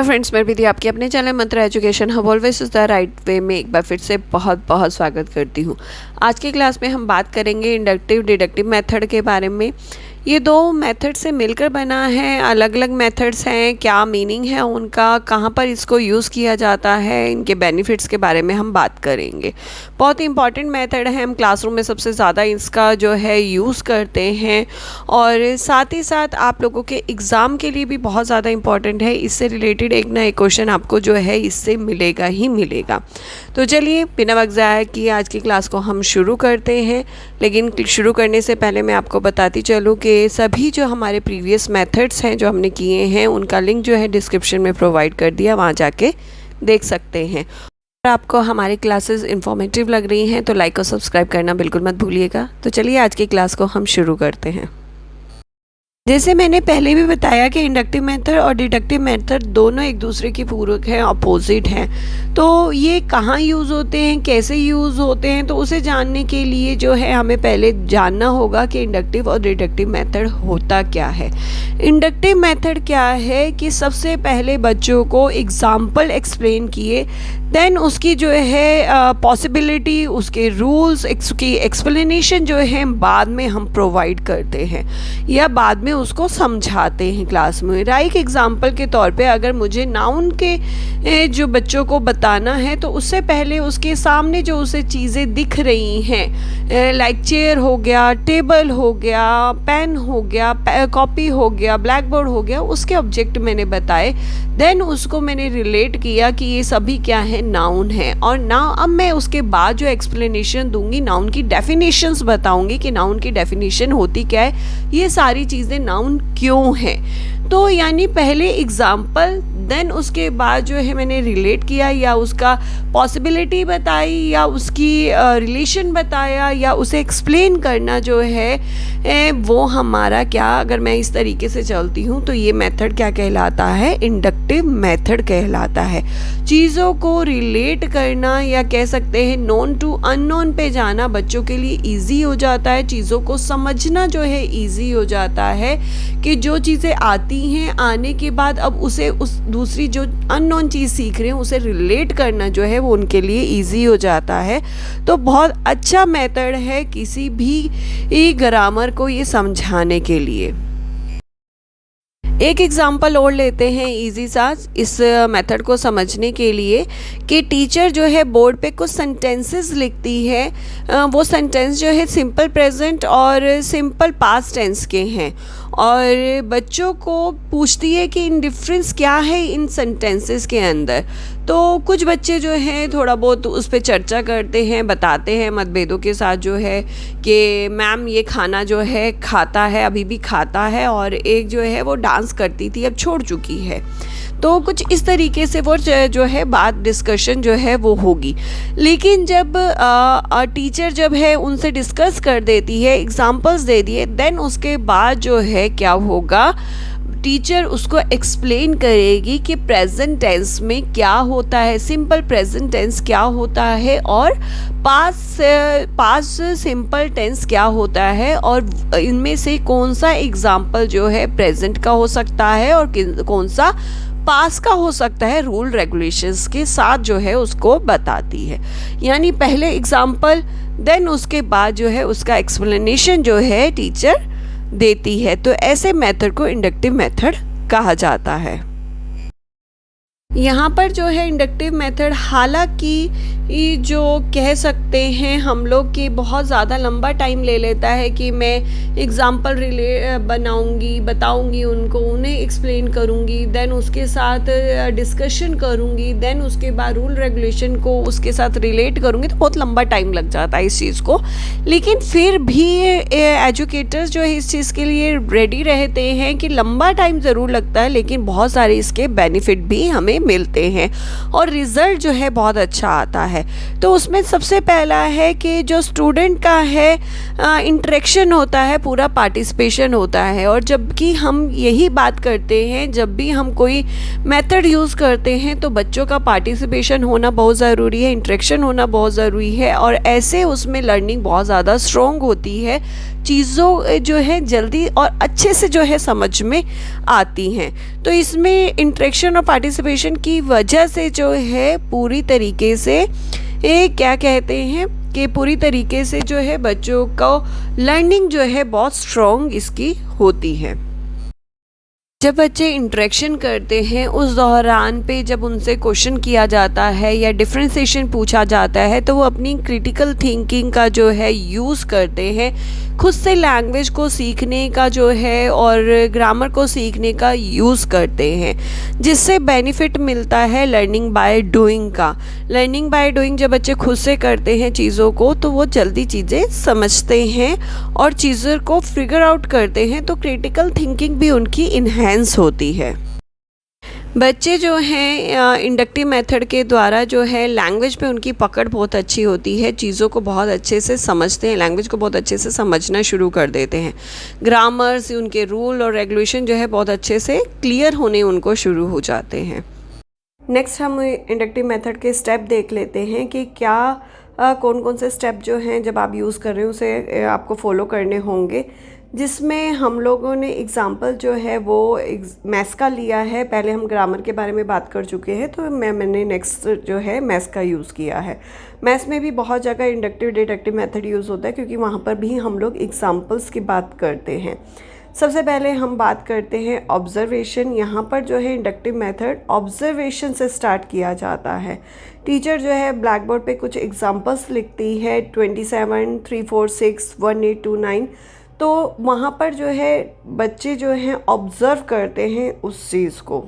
Friends, मैं विधि आपकी अपने चैनल मंत्र education hub always is the right way में एक बार फिर से बहुत बहुत स्वागत करती हूँ। आज की क्लास में हम बात करेंगे इंडक्टिव डिडक्टिव मेथड के बारे में। ये दो मेथड से मिलकर बना है, अलग अलग मेथड्स हैं, क्या मीनिंग है उनका, कहाँ पर इसको यूज़ किया जाता है, इनके बेनिफिट्स के बारे में हम बात करेंगे। बहुत ही इंपॉर्टेंट मेथड है, हम क्लासरूम में सबसे ज़्यादा इसका जो है यूज़ करते हैं और साथ ही साथ आप लोगों के एग्ज़ाम के लिए भी बहुत ज़्यादा इंपॉर्टेंट है। इससे रिलेटेड एक ना एक क्वेश्चन आपको जो है इससे मिलेगा ही मिलेगा। तो चलिए बिना वक्त ज़ाया किए आज की क्लास को हम शुरू करते हैं। लेकिन शुरू करने से पहले मैं आपको बताती चलूँ कि सभी जो हमारे प्रीवियस मेथड्स हैं जो हमने किए हैं उनका लिंक जो है डिस्क्रिप्शन में प्रोवाइड कर दिया, वहाँ जाके देख सकते हैं। अगर आपको हमारी क्लासेस इन्फॉर्मेटिव लग रही हैं तो लाइक और सब्सक्राइब करना बिल्कुल मत भूलिएगा। तो चलिए आज की क्लास को हम शुरू करते हैं। जैसे मैंने पहले भी बताया कि इंडक्टिव मेथड और डिडक्टिव मेथड दोनों एक दूसरे की पूरक हैं, अपोजिट हैं। तो ये कहाँ यूज़ होते हैं, कैसे यूज़ होते हैं, तो उसे जानने के लिए जो है हमें पहले जानना होगा कि इंडक्टिव और डिडक्टिव मेथड होता क्या है। इंडक्टिव मेथड क्या है कि सबसे पहले बच्चों को एग्जाम्पल एक्सप्लेन किए, देन उसकी जो है पॉसिबिलिटी, उसके रूल्स, उसकी एक्सप्लेनेशन जो है बाद में हम प्रोवाइड करते हैं या बाद में उसको समझाते हैं क्लास में। राइट एग्जाम्पल के तौर पे अगर मुझे नाउन के जो बच्चों को बताना है तो उससे पहले उसके सामने जो उसे चीज़ें दिख रही हैं, लाइक चेयर हो गया, टेबल हो गया, पेन हो गया, कॉपी हो गया, ब्लैक बोर्ड हो गया, उसके ऑब्जेक्ट मैंने बताए। देन उसको मैंने रिलेट किया कि ये सभी क्या है, नाउन है। और ना अब मैं उसके बाद जो एक्सप्लेनेशन दूंगी, नाउन की डेफिनेशंस बताऊंगी कि नाउन की डेफिनेशन होती क्या है, ये सारी चीज़ें नाउन क्यों है। तो यानी पहले एग्जाम्पल, देन उसके बाद जो है मैंने रिलेट किया या उसका पॉसिबिलिटी बताई या उसकी रिलेशन बताया या उसे एक्सप्लेन करना जो है वो हमारा क्या, अगर मैं इस तरीके से चलती हूँ तो ये मेथड क्या कहलाता है, इंडक्टिव मेथड कहलाता है। चीज़ों को रिलेट करना या कह सकते हैं नोन टू अननोन पे जाना बच्चों के लिए ईजी हो जाता है। चीज़ों को समझना जो है ईजी हो जाता है कि जो चीज़ें आती हैं, आने के बाद अब उसे उस दूसरी जो अननोन चीज़ सीख रहे हैं उसे रिलेट करना जो है वो उनके लिए इजी हो जाता है। तो बहुत अच्छा मेथड है किसी भी ग्रामर को ये समझाने के लिए। एक एग्जाम्पल और लेते हैं इजी सा इस मेथड को समझने के लिए कि टीचर जो है बोर्ड पे कुछ सेंटेंसेस लिखती है। वो सेंटेंस जो है सिंपल प्रेजेंट और सिंपल पास्ट टेंस के हैं और बच्चों को पूछती है कि इन डिफरेंस क्या है इन सेंटेंसेस के अंदर। तो कुछ बच्चे जो हैं थोड़ा बहुत उस पर चर्चा करते हैं, बताते हैं मतभेदों के साथ जो है कि मैम ये खाना जो है खाता है, अभी भी खाता है, और एक जो है वो डांस करती थी अब छोड़ चुकी है। तो कुछ इस तरीके से वो जो है बात डिस्कशन जो है वो होगी। लेकिन जब टीचर जब है उनसे डिस्कस कर देती है, एग्जांपल्स दे दिए, देन उसके बाद जो है क्या होगा, टीचर उसको एक्सप्लेन करेगी कि प्रेजेंट टेंस में क्या होता है, सिंपल प्रेजेंट टेंस क्या होता है और पास्ट सिंपल टेंस क्या होता है और इनमें से कौन सा एग्जाम्पल जो है प्रेजेंट का हो सकता है और कौन सा पास का हो सकता है, रूल रेगुलेशंस के साथ जो है उसको बताती है। यानी पहले एग्जाम्पल, देन उसके बाद जो है उसका एक्सप्लेनेशन जो है टीचर देती है। तो ऐसे मेथड को इंडक्टिव मेथड कहा जाता है। यहाँ पर जो है इंडक्टिव मेथड, हालांकि जो कह सकते हैं हम लोग कि बहुत ज़्यादा लंबा टाइम ले लेता है कि मैं एग्जाम्पल बताऊंगी उनको, उन्हें एक्सप्लेन करूंगी, देन उसके साथ डिस्कशन करूंगी, देन उसके बाद रूल रेगुलेशन को उसके साथ रिलेट करूंगी, तो बहुत लंबा टाइम लग जाता है इस चीज़ को। लेकिन फिर भी एजुकेटर्स जो है इस चीज़ के लिए रेडी रहते हैं कि लंबा टाइम ज़रूर लगता है लेकिन बहुत सारे इसके बेनिफिट भी हमें मिलते हैं और रिज़ल्ट जो है बहुत अच्छा आता है। तो उसमें सबसे पहला है कि जो स्टूडेंट का है इंटरेक्शन होता है, पूरा पार्टिसिपेशन होता है। और जबकि हम यही बात करते हैं, जब भी हम कोई मेथड यूज़ करते हैं तो बच्चों का पार्टिसिपेशन होना बहुत ज़रूरी है, इंटरेक्शन होना बहुत ज़रूरी है और ऐसे उसमें लर्निंग बहुत ज़्यादा स्ट्रॉन्ग होती है चीज़ों जो है जल्दी और अच्छे से जो है समझ में आती हैं। तो इसमें इंटरेक्शन और पार्टिसिपेशन की वजह से जो है पूरी तरीके से क्या कहते हैं कि पूरी तरीके से जो है बच्चों को लर्निंग जो है बहुत स्ट्रॉन्ग इसकी होती है। जब बच्चे इंटरेक्शन करते हैं उस दौरान पे जब उनसे क्वेश्चन किया जाता है या डिफरेंशिएशन पूछा जाता है तो वो अपनी क्रिटिकल थिंकिंग का जो है यूज़ करते हैं, खुद से लैंग्वेज को सीखने का जो है और ग्रामर को सीखने का यूज़ करते हैं, जिससे बेनिफिट मिलता है लर्निंग बाय डूइंग का। लर्निंग बाय डूइंग जब बच्चे खुद से करते हैं चीज़ों को तो वो जल्दी चीज़ें समझते हैं और चीज़ों को फिगर आउट करते हैं, तो क्रिटिकल थिंकिंग भी उनकी इन्हेंस होती है। बच्चे जो हैं इंडक्टिव मेथड के द्वारा जो है लैंग्वेज पे उनकी पकड़ बहुत अच्छी होती है, चीज़ों को बहुत अच्छे से समझते हैं, लैंग्वेज को बहुत अच्छे से समझना शुरू कर देते हैं। ग्रामर्स, उनके रूल और रेगुलेशन जो है बहुत अच्छे से क्लियर होने उनको शुरू हो जाते हैं। नेक्स्ट हम इंडक्टिव मेथड के स्टेप देख लेते हैं कि क्या कौन कौन से स्टेप जो हैं जब आप यूज़ कर रहे हो उसे आपको फॉलो करने होंगे, जिसमें हम लोगों ने एग्ज़ाम्पल जो है वो मैथ्स का लिया है। पहले हम ग्रामर के बारे में बात कर चुके हैं, तो मैंने नेक्स्ट जो है मैथ्स का यूज़ किया है। मैथ्स में भी बहुत जगह इंडक्टिव डिडक्टिव मेथड यूज़ होता है, क्योंकि वहाँ पर भी हम लोग एग्ज़ाम्पल्स की बात करते हैं। सबसे पहले हम बात करते हैं ऑब्जर्वेशन। यहाँ पर जो है इंडक्टिव मेथड ऑब्जर्वेशन से स्टार्ट किया जाता है। टीचर जो है ब्लैक बोर्ड पे कुछ एग्जांपल्स लिखती है 27, 3, 4, 6, 1, 8, 2, 9। तो वहाँ पर जो है बच्चे जो हैं ऑब्ज़र्व करते हैं उस चीज़ को।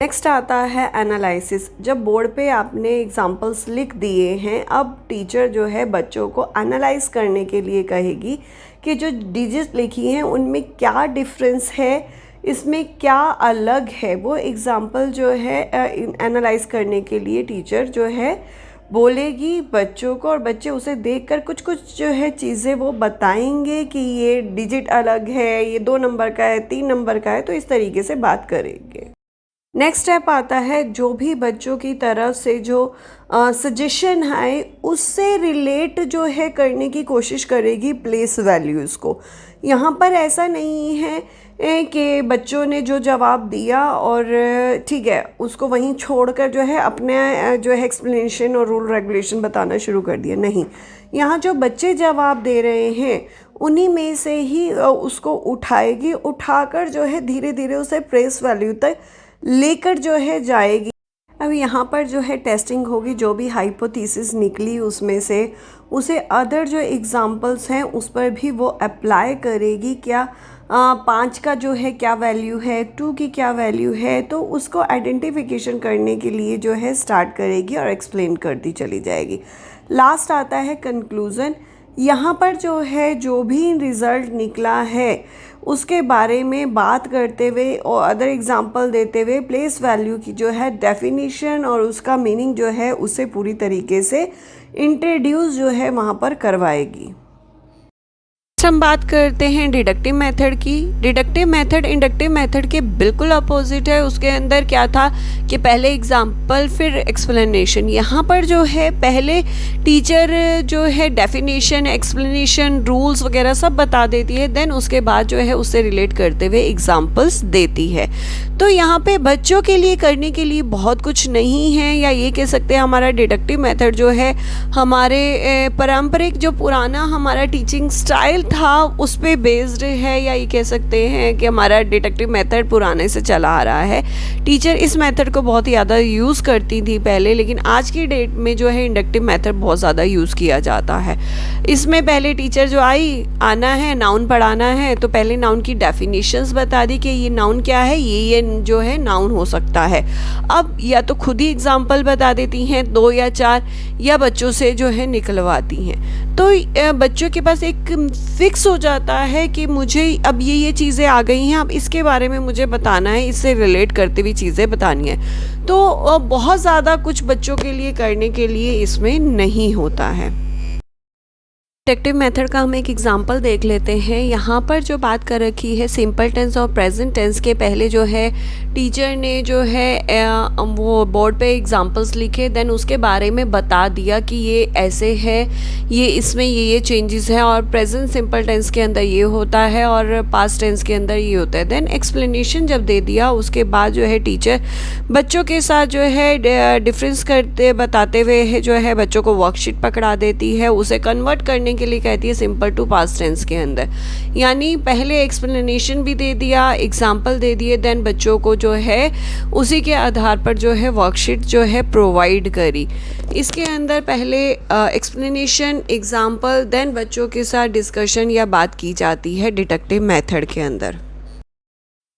नेक्स्ट आता है एनालिसिस। जब बोर्ड पे आपने एग्जांपल्स लिख दिए हैं, अब टीचर जो है बच्चों को एनालाइज करने के लिए कहेगी कि जो डिजिट लिखी हैं उनमें क्या डिफरेंस है, इसमें क्या अलग है। वो एग्जांपल जो है एनालाइज करने के लिए टीचर जो है बोलेगी बच्चों को, और बच्चे उसे देखकर कुछ कुछ जो है चीज़ें वो बताएंगे कि ये डिजिट अलग है, ये 2 नंबर का है, 3 नंबर का है, तो इस तरीके से बात करेंगे। नेक्स्ट स्टेप आता है जो भी बच्चों की तरफ से जो सजेशन है उससे रिलेट जो है करने की कोशिश करेगी प्लेस वैल्यूज़ को। यहाँ पर ऐसा नहीं है कि बच्चों ने जो जवाब दिया और ठीक है उसको वहीं छोड़कर जो है अपने जो है एक्सप्लेनेशन और रूल रेगुलेशन बताना शुरू कर दिया। नहीं, यहाँ जो बच्चे जवाब दे रहे हैं उन्हीं में से ही उसको उठाएगी, उठाकर जो है धीरे धीरे उसे प्लेस वैल्यू तक लेकर जो है जाएगी। अब यहाँ पर जो है टेस्टिंग होगी, जो भी हाइपोथेसिस निकली उसमें से उसे अदर जो एग्जांपल्स हैं उस पर भी वो अप्लाई करेगी। क्या 5 का जो है क्या वैल्यू है, 2 की क्या वैल्यू है, तो उसको आइडेंटिफिकेशन करने के लिए जो है स्टार्ट करेगी और एक्सप्लेन करती चली जाएगी। लास्ट आता है कंक्लूज़न। यहाँ पर जो है जो भी रिज़ल्ट निकला है उसके बारे में बात करते हुए और अदर एग्जांपल देते हुए प्लेस वैल्यू की जो है डेफिनेशन और उसका मीनिंग जो है उसे पूरी तरीके से इंट्रोड्यूस जो है वहाँ पर करवाएगी। हम बात करते हैं डिडक्टिव मेथड की। डिडक्टिव मेथड इंडक्टिव मेथड के बिल्कुल अपोजिट है। उसके अंदर क्या था कि पहले एग्जाम्पल फिर एक्सप्लेनेशन। यहाँ पर जो है पहले टीचर जो है डेफिनेशन, एक्सप्लेनेशन, रूल्स वगैरह सब बता देती है, देन उसके बाद जो है उससे रिलेट करते हुए एग्जाम्पल्स देती है। तो यहाँ पे बच्चों के लिए करने के लिए बहुत कुछ नहीं है, या ये कह सकते हैं हमारा डिडक्टिव मेथड जो है हमारे पारंपरिक जो पुराना हमारा टीचिंग स्टाइल था उस पे बेस्ड है, या ये कह सकते हैं कि हमारा डिडक्टिव मेथड पुराने से चला आ रहा है। टीचर इस मेथड को बहुत ज़्यादा यूज़ करती थी पहले, लेकिन आज की डेट में जो है इंडक्टिव मेथड बहुत ज़्यादा यूज़ किया जाता है। इसमें पहले टीचर जो आना है नाउन पढ़ाना है तो पहले नाउन की डेफिनेशंस बता दी कि ये नाउन क्या है, ये जो है नाउन हो सकता है। अब या तो खुद ही एग्जाम्पल बता देती हैं 2 या 4, या बच्चों से जो है निकलवाती हैं। तो बच्चों के पास एक फिक्स हो जाता है कि मुझे अब ये चीज़ें आ गई हैं, अब इसके बारे में मुझे बताना है, इससे रिलेट करते हुए चीज़ें बतानी है। तो बहुत ज़्यादा कुछ बच्चों के लिए करने के लिए इसमें नहीं होता है। डिडक्टिव मेथड का हम एक एग्जांपल देख लेते हैं। यहाँ पर जो बात कर रखी है सिंपल टेंस और प्रेजेंट टेंस के पहले जो है टीचर ने जो है वो बोर्ड पे एग्जांपल्स लिखे, देन उसके बारे में बता दिया कि ये ऐसे है, ये इसमें ये चेंजेस है और प्रेजेंट सिंपल टेंस के अंदर ये होता है और पास्ट टेंस के अंदर ये होता है। देन एक्सप्लेनेशन जब दे दिया उसके बाद जो है टीचर बच्चों के साथ जो है डिफरेंस करते बताते हुए जो है बच्चों को वर्कशीट पकड़ा देती है, उसे कन्वर्ट करने के लिए कहती है सिंपल टू पास्ट टेंस के अंदर। यानी पहले एक्सप्लेनेशन भी दे दिया, एग्जाम्पल दे दिए, देन बच्चों को जो है उसी के आधार पर जो है वर्कशीट जो है प्रोवाइड करी। इसके अंदर पहले एक्सप्लेनेशन, एग्जाम्पल, देन बच्चों के साथ डिस्कशन या बात की जाती है डिडक्टिव मेथड के अंदर।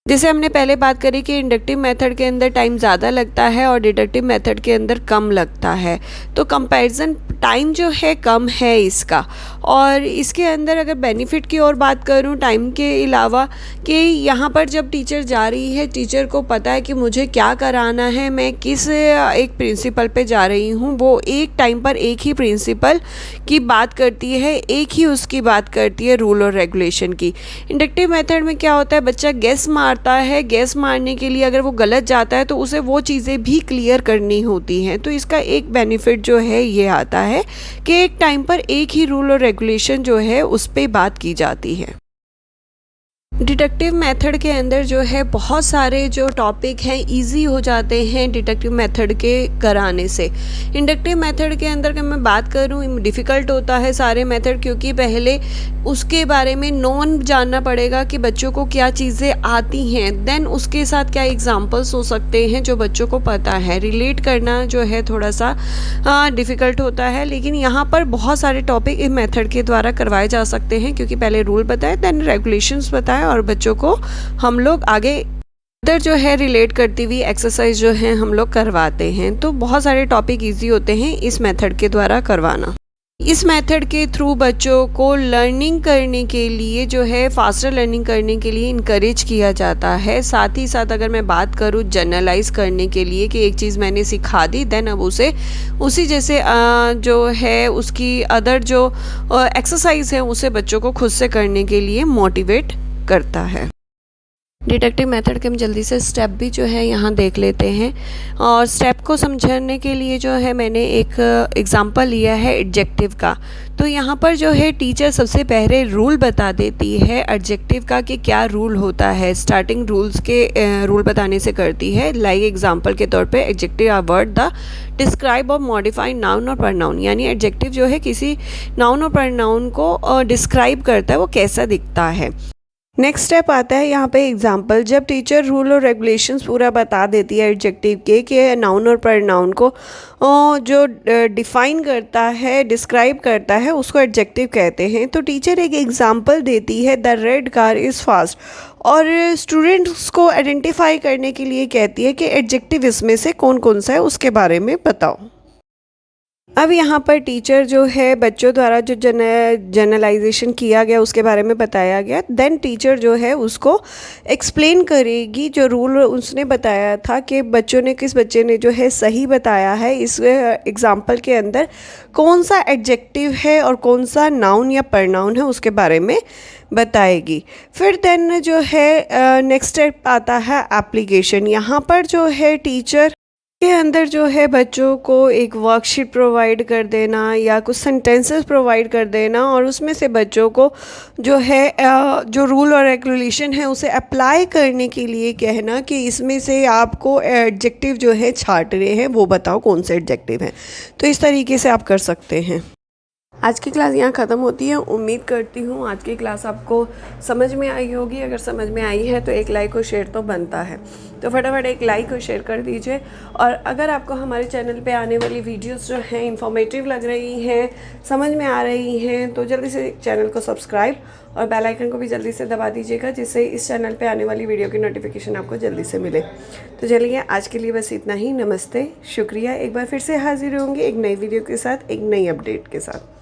जैसे हमने पहले बात करी कि इंडक्टिव मेथड के अंदर टाइम ज़्यादा लगता है और डिडक्टिव मेथड के अंदर कम लगता है, तो कंपैरिजन टाइम जो है कम है इसका। और इसके अंदर अगर बेनिफिट की और बात करूं टाइम के अलावा, कि यहाँ पर जब टीचर जा रही है, टीचर को पता है कि मुझे क्या कराना है, मैं किस एक प्रिंसिपल पे जा रही हूँ, वो एक टाइम पर एक ही प्रिंसिपल की बात करती है, एक ही उसकी बात करती है रूल और रेगुलेशन की। इंडक्टिव मेथड में क्या होता है, बच्चा गेस मारता है, गेस मारने के लिए अगर वो गलत जाता है तो उसे वो चीज़ें भी क्लियर करनी होती हैं। तो इसका एक बेनिफिट जो है ये आता है कि एक टाइम पर एक ही रूल और रेगुलेशन जो है उस पर बात की जाती है। डिडक्टिव मेथड के अंदर जो है बहुत सारे जो टॉपिक हैं इजी हो जाते हैं डिडक्टिव मेथड के कराने से। इंडक्टिव मेथड के अंदर अगर मैं बात करूं डिफ़िकल्ट होता है सारे मेथड, क्योंकि पहले उसके बारे में नॉन जानना पड़ेगा कि बच्चों को क्या चीज़ें आती हैं, देन उसके साथ क्या एग्जांपल्स हो सकते हैं जो बच्चों को पता है। रिलेट करना जो है थोड़ा सा डिफ़िकल्ट होता है, लेकिन यहाँ पर बहुत सारे टॉपिक इस मेथड के द्वारा करवाए जा सकते हैं, क्योंकि पहले रूल बताए, देन रेगुलेशंस बताए और बच्चों को हम लोग आगे इधर जो है रिलेट करती हुई एक्सरसाइज जो है हम लोग करवाते हैं। तो बहुत सारे टॉपिक इजी होते हैं इस मेथड के द्वारा करवाना। इस मेथड के थ्रू बच्चों को लर्निंग करने के लिए जो है फास्टर लर्निंग करने के लिए इनकरेज किया जाता है। साथ ही साथ अगर मैं बात करूँ जनरलाइज करने के लिए कि एक चीज़ मैंने सिखा दी, देन अब उसे उसी जैसे जो है उसकी अदर जो एक्सरसाइज है उसे बच्चों को खुद से करने के लिए मोटिवेट करता है। डिडक्टिव मेथड के हम जल्दी से स्टेप भी जो है यहाँ देख लेते हैं, और स्टेप को समझाने के लिए जो है मैंने एक एग्जांपल लिया है एडजेक्टिव का। तो यहाँ पर जो है टीचर सबसे पहले रूल बता देती है एडजेक्टिव का कि क्या रूल होता है। स्टार्टिंग रूल्स के रूल बताने से करती है। लाइक एग्जांपल के तौर पे adjective are word that describe और मॉडिफाई नाउन और प्रनाउन, यानी एडजेक्टिव जो है किसी नाउन और प्रनाउन को डिस्क्राइब करता है, वो कैसा दिखता है। नेक्स्ट स्टेप आता है यहाँ पे एग्जाम्पल। जब टीचर रूल और रेगुलेशंस पूरा बता देती है एडजेक्टिव के कि नाउन और प्रनाउन को जो डिफ़ाइन करता है, डिस्क्राइब करता है, उसको एडजेक्टिव कहते हैं। तो टीचर एक एग्जाम्पल देती है the red car is fast, और स्टूडेंट्स को आइडेंटिफाई करने के लिए कहती है कि एडजेक्टिव इसमें से कौन कौन सा है उसके बारे में बताओ। अब यहाँ पर टीचर जो है बच्चों द्वारा जो जनरलाइजेशन किया गया उसके बारे में बताया गया, देन टीचर जो है उसको एक्सप्लेन करेगी जो रूल उसने बताया था कि किस बच्चे ने जो है सही बताया है, इस एग्जाम्पल के अंदर कौन सा एडजेक्टिव है और कौन सा नाउन या प्रनाउन है उसके बारे में बताएगी। फिर देन जो है नेक्स्ट स्टेप आता है एप्लीकेशन। यहाँ पर जो है टीचर के अंदर जो है बच्चों को एक वर्कशीट प्रोवाइड कर देना या कुछ सेंटेंसेस प्रोवाइड कर देना, और उसमें से बच्चों को जो है जो रूल और रेगुलेशन है उसे अप्लाई करने के लिए कहना कि इसमें से आपको एडजेक्टिव जो है छांटने हैं, वो बताओ कौन से एडजेक्टिव हैं। तो इस तरीके से आप कर सकते हैं। आज की क्लास यहाँ ख़त्म होती है। उम्मीद करती हूँ आज की क्लास आपको समझ में आई होगी। अगर समझ में आई है तो एक लाइक और शेयर तो बनता है, तो फटाफट एक लाइक और शेयर कर दीजिए। और अगर आपको हमारे चैनल पे आने वाली वीडियोस जो हैं इंफॉर्मेटिव लग रही हैं, समझ में आ रही हैं, तो जल्दी से चैनल को सब्सक्राइब और बेल आइकन को भी जल्दी से दबा दीजिएगा, जिससे इस चैनल पे आने वाली वीडियो की नोटिफिकेशन आपको जल्दी से मिले। तो चलिए आज के लिए बस इतना ही। नमस्ते, शुक्रिया। एक बार फिर से हाजिर होंगे एक नई वीडियो के साथ, एक नई अपडेट के साथ।